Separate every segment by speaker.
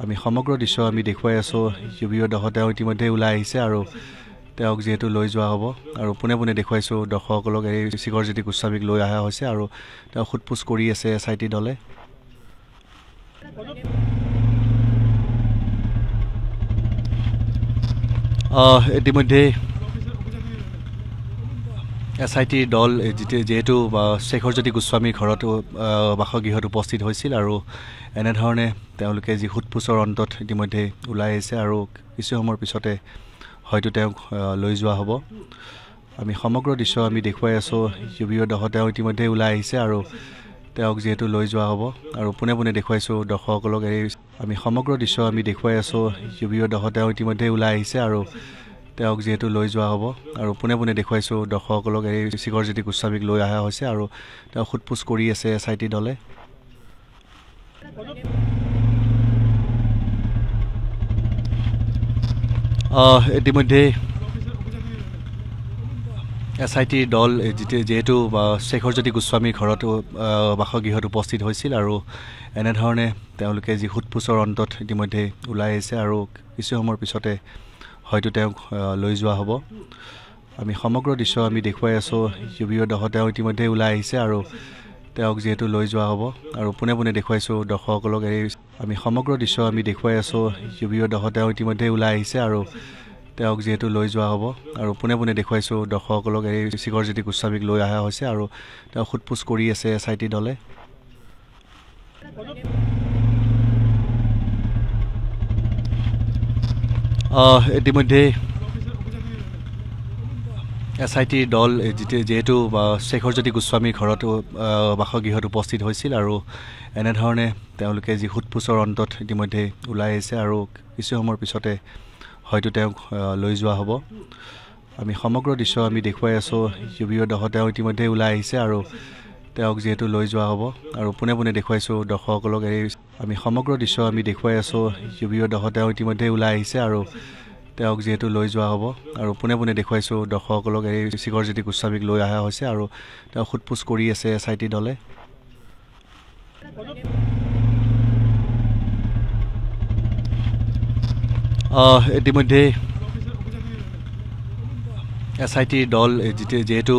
Speaker 1: আমি সমগ্ৰ দৃশ্য আমি দেখুৱাই আছোঁ ইউবিঅ দহ তেওঁ ইতিমধ্যে ওলাই আহিছে আৰু তেওঁক যেহেতু লৈ যোৱা হ'ব আৰু পোনে পোনে দেখুৱাইছোঁ দৰ্শকসকলক এই শিখৰজ্যোতি গোস্বামীক লৈ অহা হৈছে আৰু তেওঁ সোধপোছ কৰি আছে SIT দলে ইতিমধ্যে SIT দল যেহেতু শিখৰজ্যোতি গোস্বামীৰ ঘৰত বাসগৃহত উপস্থিত হৈছিল আৰু এনেধৰণে তেওঁলোকে যি সোধপোছৰ অন্তত ইতিমধ্যে ওলাই আহিছে আৰু কিছু সময়ৰ পিছতে হয়তো তেওঁক লৈ যোৱা হ'ব আমি সমগ্ৰ দৃশ্য আমি দেখুৱাই আছোঁ ইউবিঅ দহ তেওঁ ইতিমধ্যে ওলাই আহিছে আৰু তেওঁক যেহেতু লৈ যোৱা হ'ব আৰু পোনে পোনে দেখুৱাইছোঁ দৰ্শকসকলক এই আমি সমগ্ৰ দৃশ্য আমি দেখুৱাই আছোঁ ইউবিঅ দহ তেওঁ ইতিমধ্যে ওলাই আহিছে আৰু তেওঁক যেহেতু লৈ যোৱা হ'ব আৰু পোনে পোনে দেখুৱাইছোঁ দৰ্শকসকলক এই শিখৰজ্যোতি গোস্বামীক লৈ অহা হৈছে আৰু তেওঁ সোধপোছ কৰি আছে SIT দলে ইতিমধ্যে SIT দল যেহেতু শিখৰজ্যোতি গোস্বামীৰ ঘৰত বাসগৃহত উপস্থিত হৈছিল আৰু এনেধৰণে তেওঁলোকে যি সোধপোছৰ অন্তত ইতিমধ্যে ওলাই আহিছে আৰু কিছু সময়ৰ পিছতে হয়তো তেওঁক লৈ যোৱা হ'ব আমি সমগ্ৰ দৃশ্য আমি দেখুৱাই আছোঁ ইউবিঅ দহ তেওঁ ইতিমধ্যে ওলাই আহিছে আৰু তেওঁক যেহেতু লৈ যোৱা হ'ব আৰু পোনে পোনে দেখুৱাইছোঁ দৰ্শকসকলক এই আমি সমগ্ৰ দৃশ্য আমি দেখুৱাই আছোঁ ইউবিঅ দহ তেওঁ ইতিমধ্যে ওলাই আহিছে আৰু তেওঁক যেহেতু লৈ যোৱা হ'ব আৰু পোনে পোনে দেখুৱাইছোঁ দৰ্শকসকলক এই শিখৰজ্যোতি গোস্বামীক লৈ অহা হৈছে আৰু তেওঁ সোধপোছ কৰি আছে SIT দলে ইতিমধ্যে SIT দল যেহেতু শিখৰজ্যোতি গোস্বামীৰ ঘৰত বাসগৃহত উপস্থিত হৈছিল আৰু এনেধৰণে তেওঁলোকে যি সোধপোছৰ অন্তত ইতিমধ্যে ওলাই আহিছে আৰু কিছু সময়ৰ পিছতে হয়তো তেওঁক লৈ যোৱা হ'ব আমি সমগ্ৰ দৃশ্য আমি দেখুৱাই আছোঁ ইউবিঅ দহ তেওঁ ইতিমধ্যে ওলাই আহিছে আৰু তেওঁক যেহেতু লৈ যোৱা হ'ব আৰু পোনে পোনে দেখুৱাইছোঁ দৰ্শকসকলক এই আমি সমগ্ৰ দৃশ্য আমি দেখুৱাই আছোঁ ইউবিঅ দহ তেওঁ ইতিমধ্যে ওলাই আহিছে আৰু তেওঁক যেহেতু লৈ যোৱা হ'ব আৰু পোনে পোনে দেখুৱাইছোঁ দৰ্শকসকলক এই শিখৰজ্যোতি গোস্বামীক লৈ অহা হৈছে আৰু তেওঁ সোধপোছ কৰি আছে SIT দলে ইতিমধ্যে SIT দল যেহেতু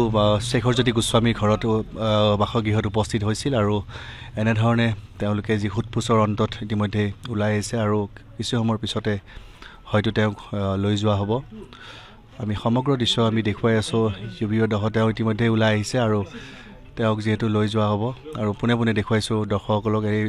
Speaker 1: শিখৰজ্যোতি গোস্বামীৰ ঘৰত বাসগৃহত উপস্থিত হৈছিল আৰু এনেধৰণে তেওঁলোকে যি সোধপোছৰ অন্তত ইতিমধ্যে ওলাই আহিছে আৰু কিছু সময়ৰ পিছতে হয়তো তেওঁক লৈ যোৱা হ'ব আমি সমগ্ৰ দৃশ্য আমি দেখুৱাই আছোঁ ইউবিঅ দহ তেওঁ ইতিমধ্যে ওলাই আহিছে আৰু তেওঁক যেহেতু লৈ যোৱা হ'ব আৰু পোনে পোনে দেখুৱাইছোঁ দৰ্শকসকলক এই